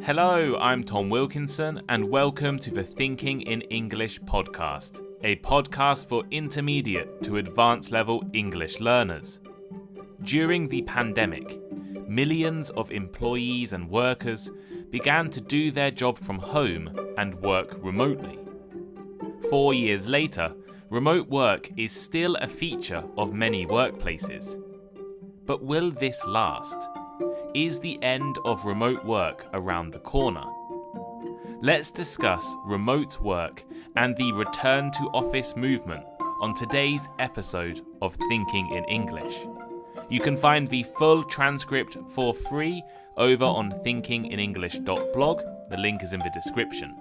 Hello, I'm Tom Wilkinson, and welcome to the Thinking in English podcast, a podcast for intermediate to advanced level English learners. During the pandemic, millions of employees and workers began to do their job from home and work remotely. 4 years later, remote work is still a feature of many workplaces. But will this last? Is the end of remote work around the corner? Let's discuss remote work and the return to office movement on today's episode of Thinking in English. You can find the full transcript for free over on thinkinginenglish.blog. The link is in the description.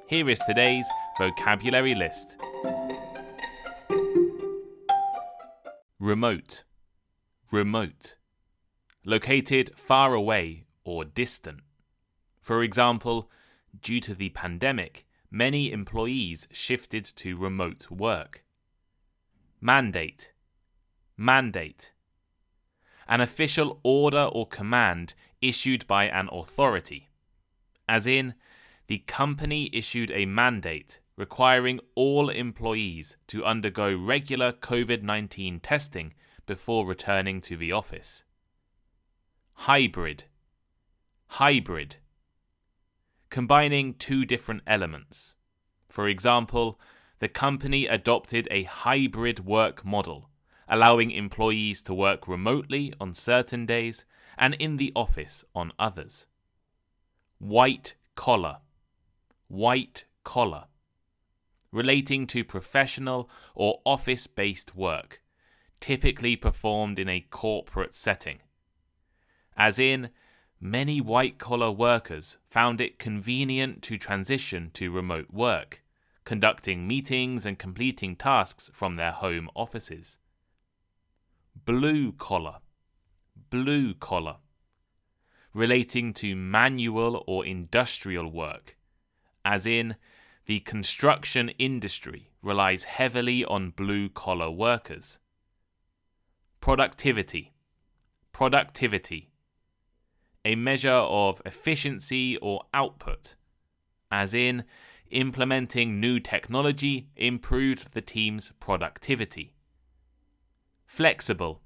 Here is today's vocabulary list. Remote. Remote. Located far away or distant. For example, due to the pandemic, many employees shifted to remote work. Mandate. Mandate. An official order or command issued by an authority. As in, the company issued a mandate requiring all employees to undergo regular COVID-19 testing before returning to the office. Hybrid. Hybrid. Combining two different elements. For example, the company adopted a hybrid work model, allowing employees to work remotely on certain days and in the office on others. White collar. White collar. Relating to professional or office-based work, typically performed in a corporate setting. As in, many white-collar workers found it convenient to transition to remote work, conducting meetings and completing tasks from their home offices. Blue collar. Blue collar. Relating to manual or industrial work, as in, the construction industry relies heavily on blue-collar workers. Productivity. Productivity. A measure of efficiency or output, as in, implementing new technology improved the team's productivity. Flexible.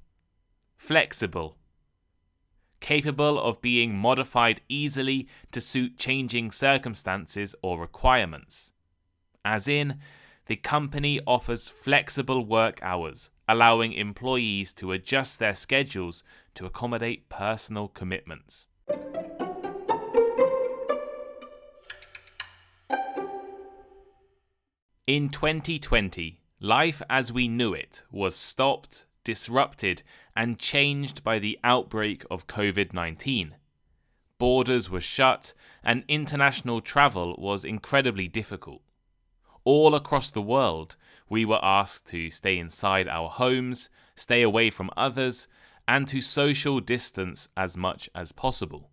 Flexible. Capable of being modified easily to suit changing circumstances or requirements. As in, the company offers flexible work hours, allowing employees to adjust their schedules to accommodate personal commitments. In 2020, life as we knew it was stopped, disrupted, and changed by the outbreak of COVID-19. Borders were shut, and international travel was incredibly difficult. All across the world, we were asked to stay inside our homes, stay away from others, and to social distance as much as possible.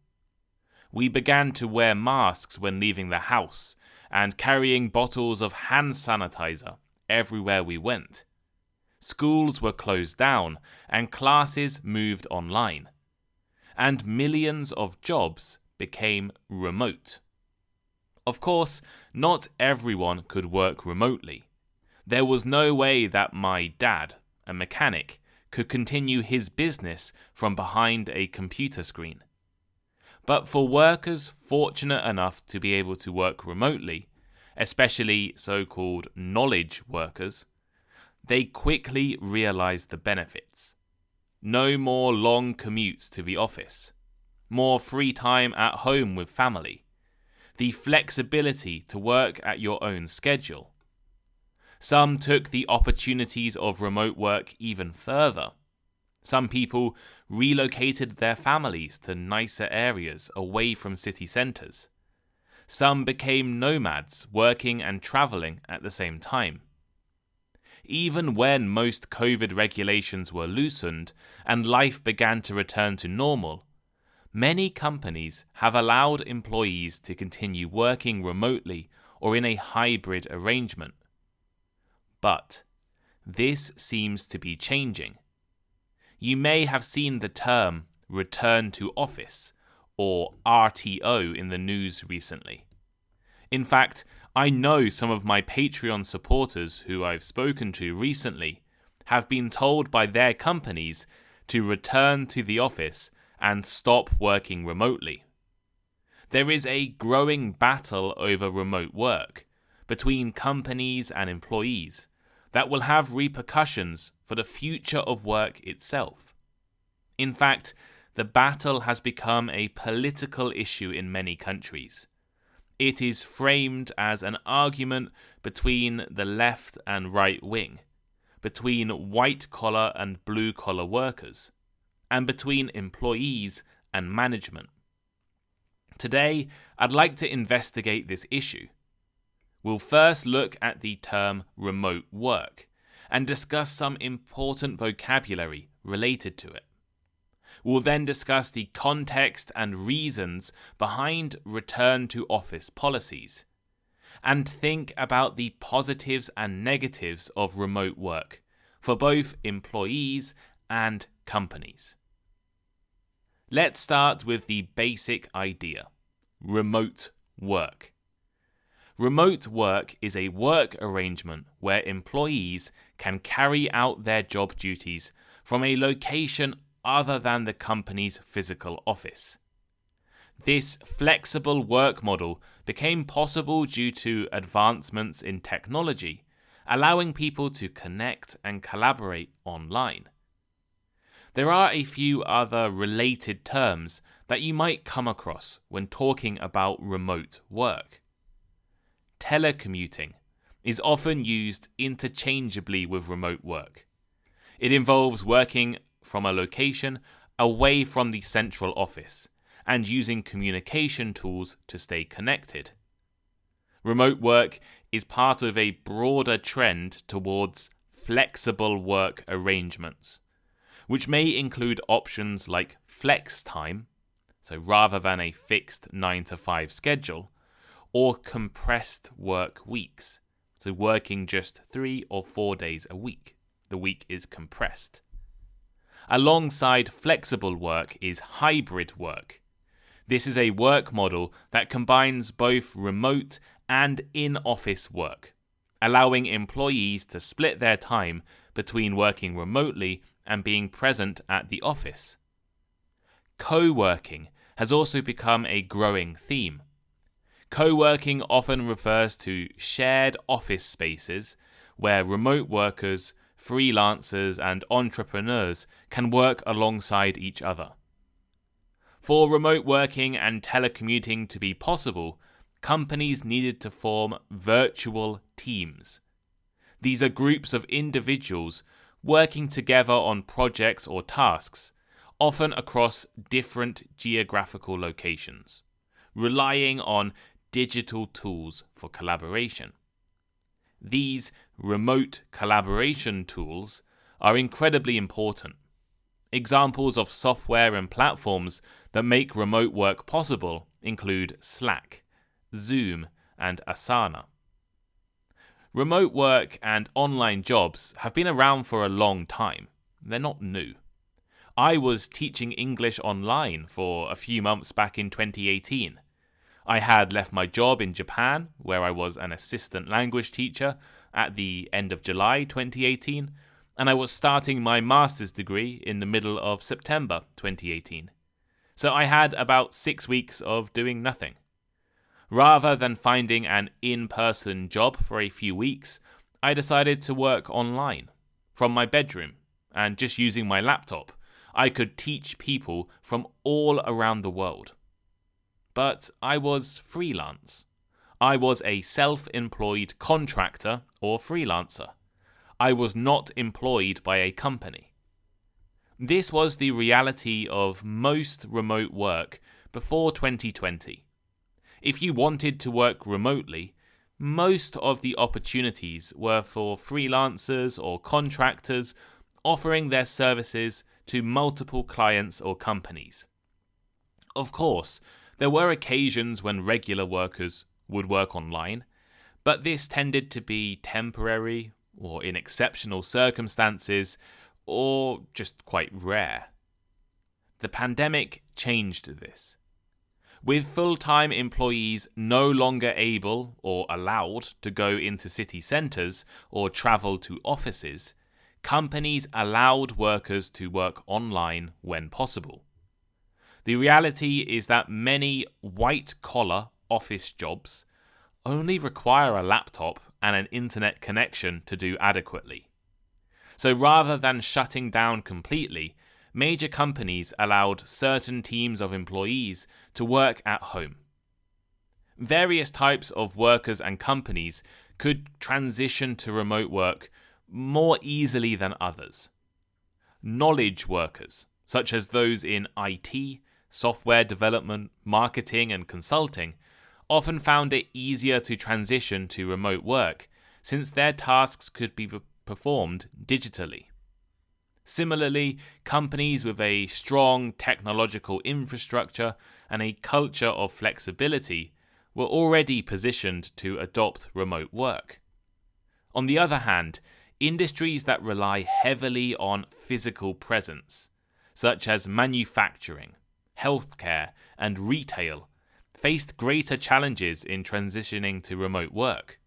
We began to wear masks when leaving the house, and carrying bottles of hand sanitizer everywhere we went. Schools were closed down and classes moved online. And millions of jobs became remote. Of course, not everyone could work remotely. There was no way that my dad, a mechanic, could continue his business from behind a computer screen. But for workers fortunate enough to be able to work remotely, especially so-called knowledge workers, they quickly realized the benefits. No more long commutes to the office, more free time at home with family, the flexibility to work at your own schedule. Some took the opportunities of remote work even further. Some people relocated their families to nicer areas away from city centres. Some became nomads, working and travelling at the same time. Even when most COVID regulations were loosened and life began to return to normal, many companies have allowed employees to continue working remotely or in a hybrid arrangement. But this seems to be changing. You may have seen the term return to office or RTO in the news recently. In fact, I know some of my Patreon supporters who I've spoken to recently have been told by their companies to return to the office and stop working remotely. There is a growing battle over remote work between companies and employees that will have repercussions for the future of work itself. In fact, the battle has become a political issue in many countries. It is framed as an argument between the left and right wing, between white-collar and blue-collar workers, and between employees and management. Today, I'd like to investigate this issue. We'll first look at the term remote work and discuss some important vocabulary related to it. We'll then discuss the context and reasons behind return to office policies, and think about the positives and negatives of remote work for both employees and companies. Let's start with the basic idea: remote work. Remote work is a work arrangement where employees can carry out their job duties from a location other than the company's physical office. This flexible work model became possible due to advancements in technology, allowing people to connect and collaborate online. There are a few other related terms that you might come across when talking about remote work. Telecommuting is often used interchangeably with remote work. It involves working from a location away from the central office and using communication tools to stay connected. Remote work is part of a broader trend towards flexible work arrangements, which may include options like flex time, so rather than a fixed 9-to-5 schedule, or compressed work weeks, so working just 3 or 4 days a week. The week is compressed. Alongside flexible work is hybrid work. This is a work model that combines both remote and in-office work, allowing employees to split their time between working remotely and being present at the office. Co-working has also become a growing theme. Co-working often refers to shared office spaces where remote workers, freelancers, and entrepreneurs can work alongside each other. For remote working and telecommuting to be possible, companies needed to form virtual teams. These are groups of individuals working together on projects or tasks, often across different geographical locations, relying on digital tools for collaboration. These remote collaboration tools are incredibly important. Examples of software and platforms that make remote work possible include Slack, Zoom, and Asana. Remote work and online jobs have been around for a long time. They're not new. I was teaching English online for a few months back in 2018. I had left my job in Japan, where I was an assistant language teacher, at the end of July 2018, and I was starting my master's degree in the middle of September 2018. So I had about 6 weeks of doing nothing. Rather than finding an in-person job for a few weeks, I decided to work online, from my bedroom, and just using my laptop, I could teach people from all around the world. But I was freelance. I was a self-employed contractor or freelancer. I was not employed by a company. This was the reality of most remote work before 2020. If you wanted to work remotely, most of the opportunities were for freelancers or contractors offering their services to multiple clients or companies. Of course, there were occasions when regular workers would work online, but this tended to be temporary or in exceptional circumstances or just quite rare. The pandemic changed this. With full-time employees no longer able or allowed to go into city centres or travel to offices, companies allowed workers to work online when possible. The reality is that many white-collar office jobs only require a laptop and an internet connection to do adequately. So rather than shutting down completely, major companies allowed certain teams of employees to work at home. Various types of workers and companies could transition to remote work more easily than others. Knowledge workers, such as those in IT, software development, marketing, and consulting, often found it easier to transition to remote work since their tasks could be performed digitally. Similarly, companies with a strong technological infrastructure and a culture of flexibility were already positioned to adopt remote work. On the other hand, industries that rely heavily on physical presence, such as manufacturing, healthcare, and retail, faced greater challenges in transitioning to remote work.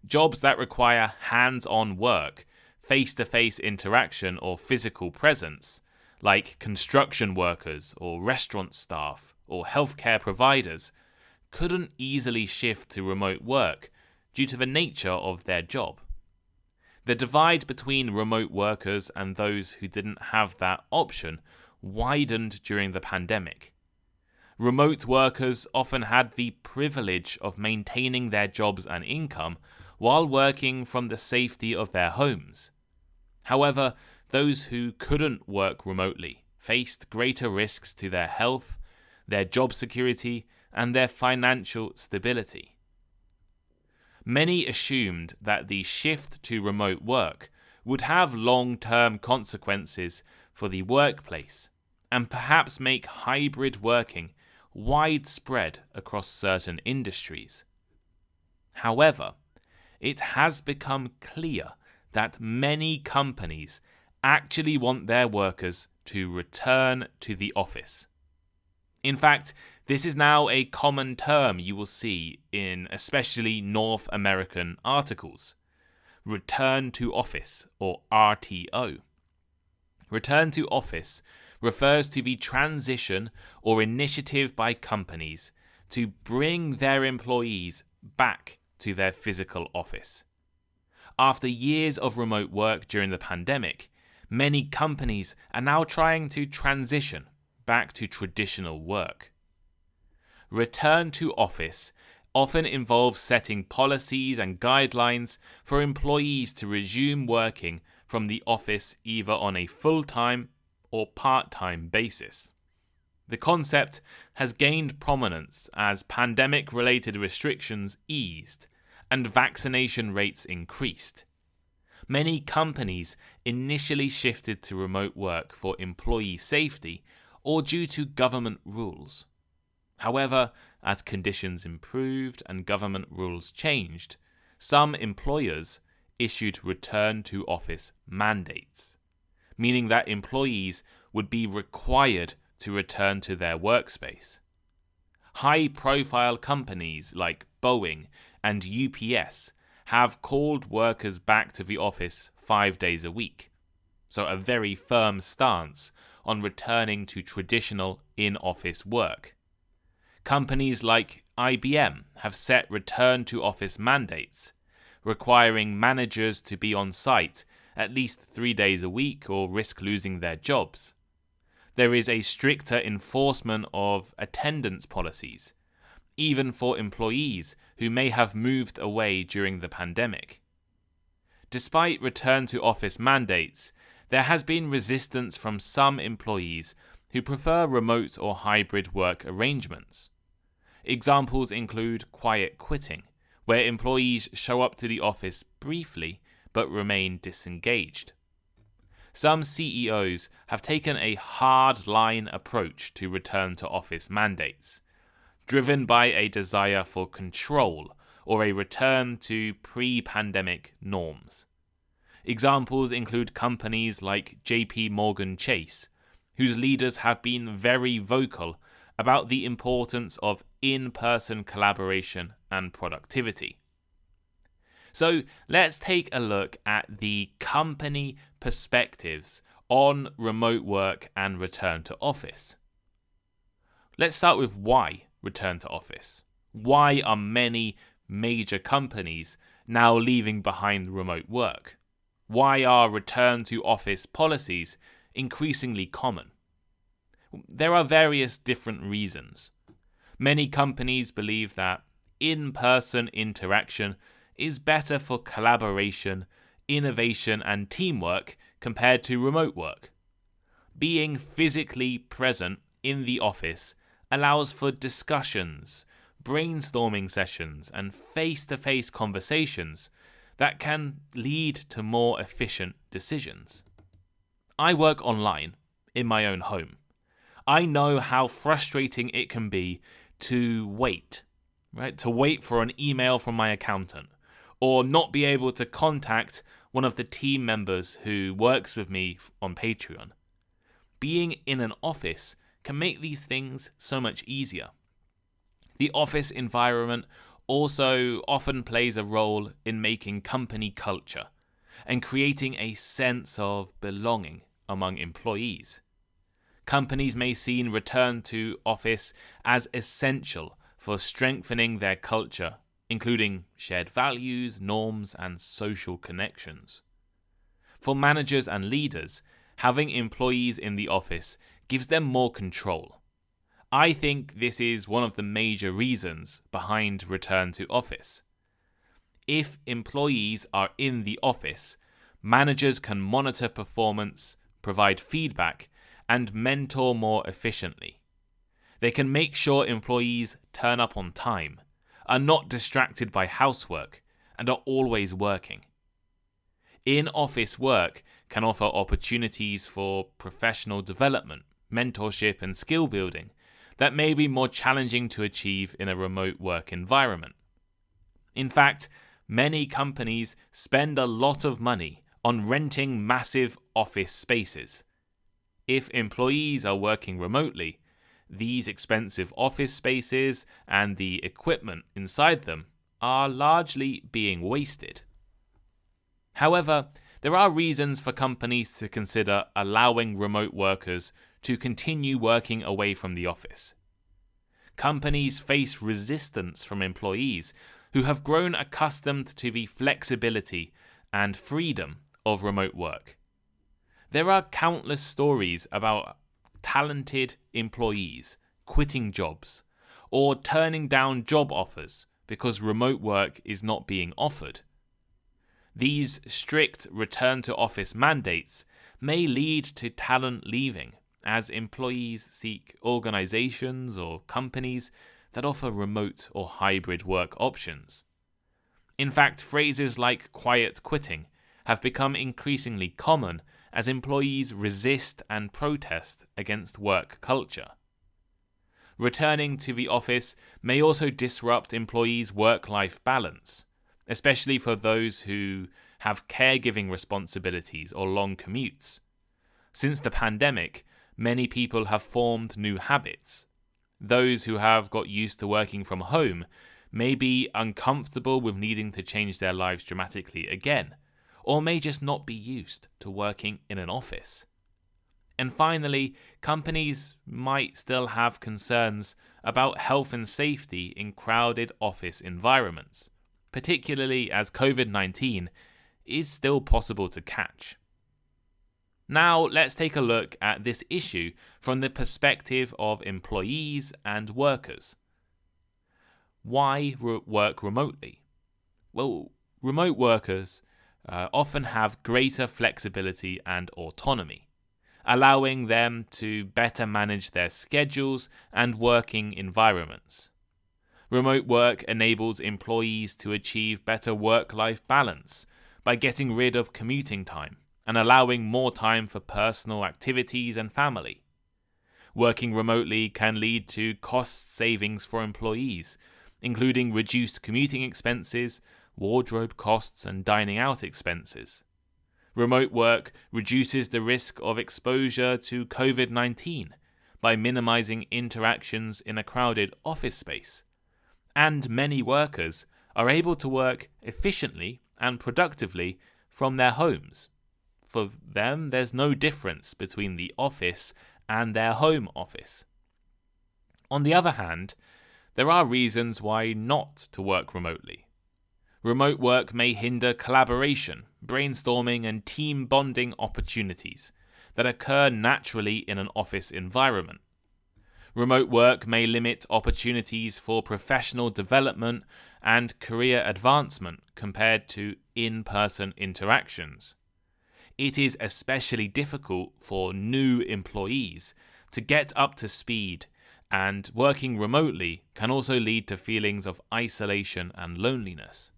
Jobs that require hands-on work, face-to-face interaction or physical presence, like construction workers or restaurant staff or healthcare providers, couldn't easily shift to remote work due to the nature of their job. The divide between remote workers and those who didn't have that option widened during the pandemic. Remote workers often had the privilege of maintaining their jobs and income while working from the safety of their homes. However, those who couldn't work remotely faced greater risks to their health, their job security, and their financial stability. Many assumed that the shift to remote work would have long-term consequences for the workplace and perhaps make hybrid working widespread across certain industries. However, it has become clear that many companies actually want their workers to return to the office. In fact, this is now a common term you will see in especially North American articles. Return to office, or RTO. Return to office refers to the transition or initiative by companies to bring their employees back to their physical office. After years of remote work during the pandemic, many companies are now trying to transition back to traditional work. Return to office often involves setting policies and guidelines for employees to resume working from the office either on a full-time or part-time basis. The concept has gained prominence as pandemic-related restrictions eased and vaccination rates increased. Many companies initially shifted to remote work for employee safety or due to government rules. However, as conditions improved and government rules changed, some employers issued return to office mandates, meaning that employees would be required to return to their workspace. High-profile companies like Boeing and UPS have called workers back to the office 5 days a week, so a very firm stance on returning to traditional in-office work. Companies like IBM have set return to office mandates, requiring managers to be on site at least 3 days a week or risk losing their jobs. There is a stricter enforcement of attendance policies, even for employees who may have moved away during the pandemic. Despite return to office mandates, there has been resistance from some employees who prefer remote or hybrid work arrangements. Examples include quiet quitting, where employees show up to the office briefly but remain disengaged. Some CEOs have taken a hard-line approach to return to office mandates, driven by a desire for control or a return to pre-pandemic norms. Examples include companies like JP Morgan Chase, whose leaders have been very vocal about the importance of in-person collaboration and productivity. So let's take a look at the company perspectives on remote work and return to office. Let's start with why return to office. Why are many major companies now leaving behind remote work? Why are return to office policies increasingly common? There are various different reasons. Many companies believe that in-person interaction is better for collaboration, innovation, and teamwork compared to remote work. Being physically present in the office allows for discussions, brainstorming sessions, and face-to-face conversations that can lead to more efficient decisions. I work online in my own home. I know how frustrating it can be to wait, right? To wait for an email from my accountant, or not be able to contact one of the team members who works with me on Patreon. Being in an office can make these things so much easier. The office environment also often plays a role in making company culture and creating a sense of belonging among employees. Companies may see return to office as essential for strengthening their culture, including shared values, norms, and social connections. For managers and leaders, having employees in the office gives them more control. I think this is one of the major reasons behind return to office. If employees are in the office, managers can monitor performance, provide feedback, and mentor more efficiently. They can make sure employees turn up on time, are not distracted by housework, and are always working. In-office work can offer opportunities for professional development, mentorship, and skill building that may be more challenging to achieve in a remote work environment. In fact, many companies spend a lot of money on renting massive office spaces. If employees are working remotely, these expensive office spaces and the equipment inside them are largely being wasted. However, there are reasons for companies to consider allowing remote workers to continue working away from the office. Companies face resistance from employees who have grown accustomed to the flexibility and freedom of remote work. There are countless stories about talented employees quitting jobs or turning down job offers because remote work is not being offered. These strict return to office mandates may lead to talent leaving as employees seek organizations or companies that offer remote or hybrid work options. In fact, phrases like quiet quitting have become increasingly common as employees resist and protest against work culture. Returning to the office may also disrupt employees' work-life balance, especially for those who have caregiving responsibilities or long commutes. Since the pandemic, many people have formed new habits. Those who have got used to working from home may be uncomfortable with needing to change their lives dramatically again, or may just not be used to working in an office. And finally, companies might still have concerns about health and safety in crowded office environments, particularly as COVID-19 is still possible to catch. Now let's take a look at this issue from the perspective of employees and workers. Why work remotely? Well, remote workers often have greater flexibility and autonomy, allowing them to better manage their schedules and working environments. Remote work enables employees to achieve better work-life balance by getting rid of commuting time and allowing more time for personal activities and family. Working remotely can lead to cost savings for employees, including reduced commuting expenses, wardrobe costs, and dining out expenses. Remote work reduces the risk of exposure to COVID-19 by minimizing interactions in a crowded office space. And many workers are able to work efficiently and productively from their homes. For them, there's no difference between the office and their home office. On the other hand, there are reasons why not to work remotely. Remote work may hinder collaboration, brainstorming, and team bonding opportunities that occur naturally in an office environment. Remote work may limit opportunities for professional development and career advancement compared to in-person interactions. It is especially difficult for new employees to get up to speed, and working remotely can also lead to feelings of isolation and loneliness.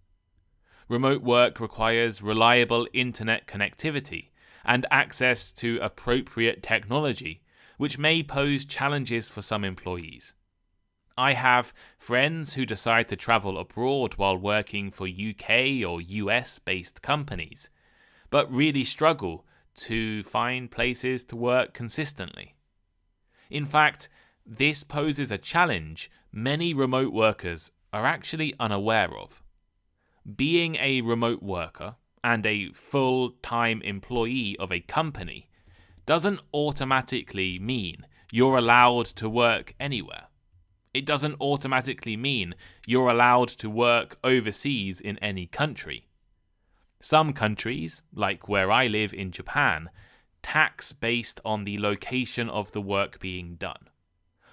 Remote work requires reliable internet connectivity and access to appropriate technology, which may pose challenges for some employees. I have friends who decide to travel abroad while working for UK or US-based companies, but really struggle to find places to work consistently. In fact, this poses a challenge many remote workers are actually unaware of. Being a remote worker and a full-time employee of a company doesn't automatically mean you're allowed to work anywhere. It doesn't automatically mean you're allowed to work overseas in any country. Some countries, like where I live in Japan, tax based on the location of the work being done.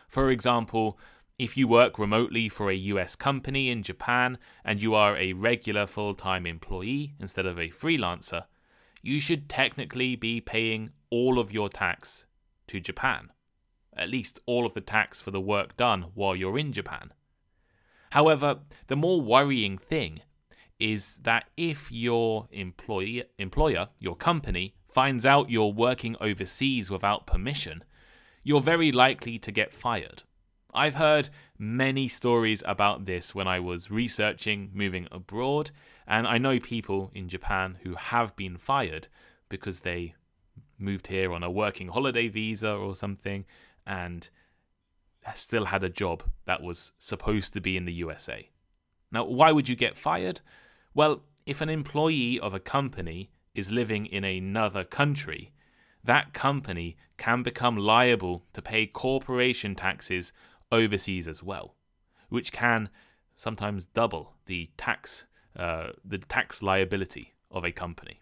For example, if you work remotely for a US company in Japan and you are a regular full-time employee instead of a freelancer, you should technically be paying all of your tax to Japan. At least all of the tax for the work done while you're in Japan. However, the more worrying thing is that if your employer, your company, finds out you're working overseas without permission, you're very likely to get fired. I've heard many stories about this when I was researching moving abroad, and I know people in Japan who have been fired because they moved here on a working holiday visa or something and still had a job that was supposed to be in the USA. Now, why would you get fired? Well, if an employee of a company is living in another country, that company can become liable to pay corporation taxes overseas as well, which can sometimes double the tax liability of a company.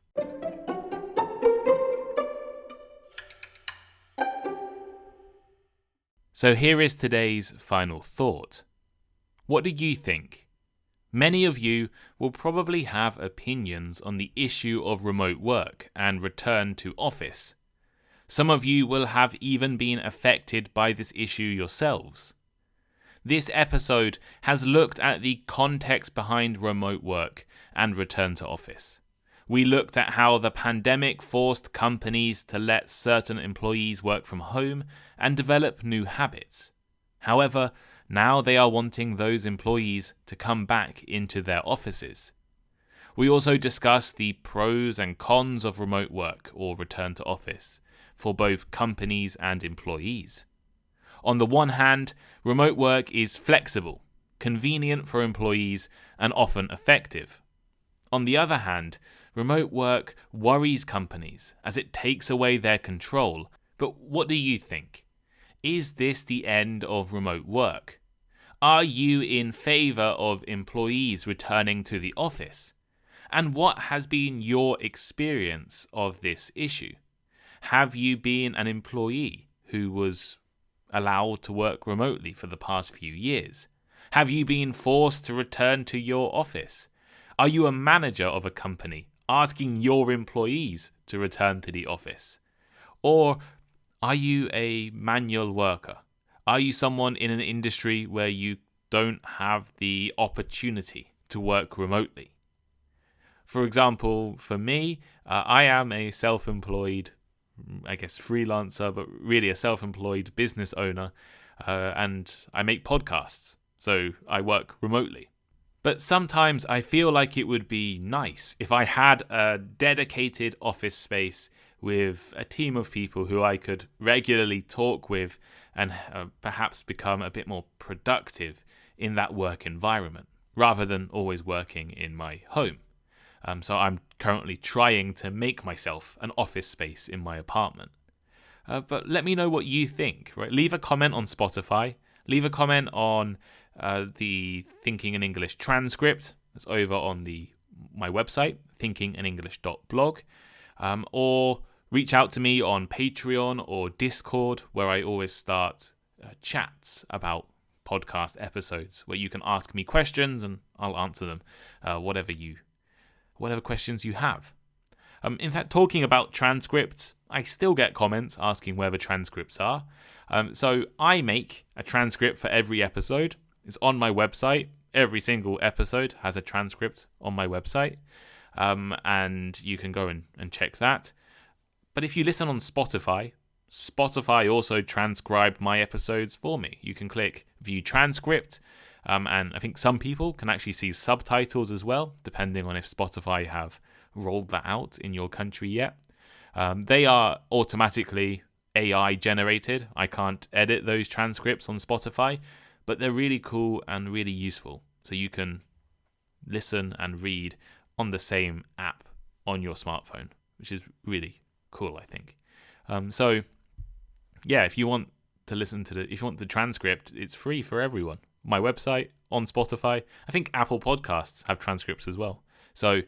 So here is today's final thought. What do you think? Many of you will probably have opinions on the issue of remote work and return to office. Some of you will have even been affected by this issue yourselves. This episode has looked at the context behind remote work and return to office. We looked at how the pandemic forced companies to let certain employees work from home and develop new habits. However, now they are wanting those employees to come back into their offices. We also discussed the pros and cons of remote work or return to office for both companies and employees. On the one hand, remote work is flexible, convenient for employees, and often effective. On the other hand, remote work worries companies as it takes away their control. But what do you think? Is this the end of remote work? Are you in favor of employees returning to the office? And what has been your experience of this issue? Have you been an employee who was allowed to work remotely for the past few years? Have you been forced to return to your office? Are you a manager of a company asking your employees to return to the office? Or are you a manual worker? Are you someone in an industry where you don't have the opportunity to work remotely? For example, for me, I am a self-employed, freelancer, but really a self-employed business owner, and I make podcasts, so I work remotely. But sometimes I feel like it would be nice if I had a dedicated office space with a team of people who I could regularly talk with and perhaps become a bit more productive in that work environment rather than always working in my home. So I'm currently trying to make myself an office space in my apartment. But let me know what you think. Right? Leave a comment on Spotify. Leave a comment on the Thinking in English transcript. It's over on my website, thinkinginenglish.blog. Or reach out to me on Patreon or Discord, where I always start chats about podcast episodes, where you can ask me questions and I'll answer them, whatever questions you have. In fact, talking about transcripts, I still get comments asking where the transcripts are. So I make a transcript for every episode. It's on my website. Every single episode has a transcript on my website. And you can go and check that. But if you listen on Spotify also transcribed my episodes for me. You can click View Transcript. And I think some people can actually see subtitles as well, depending on if Spotify have rolled that out in your country yet. They are automatically AI generated. I can't edit those transcripts on Spotify, but they're really cool and really useful. So you can listen and read on the same app on your smartphone, which is really cool, I think. So yeah, if you want to if you want the transcript, it's free for everyone. My website, on Spotify. I think Apple Podcasts have transcripts as well. So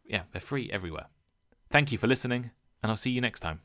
yeah, they're free everywhere. Thank you for listening, and I'll see you next time.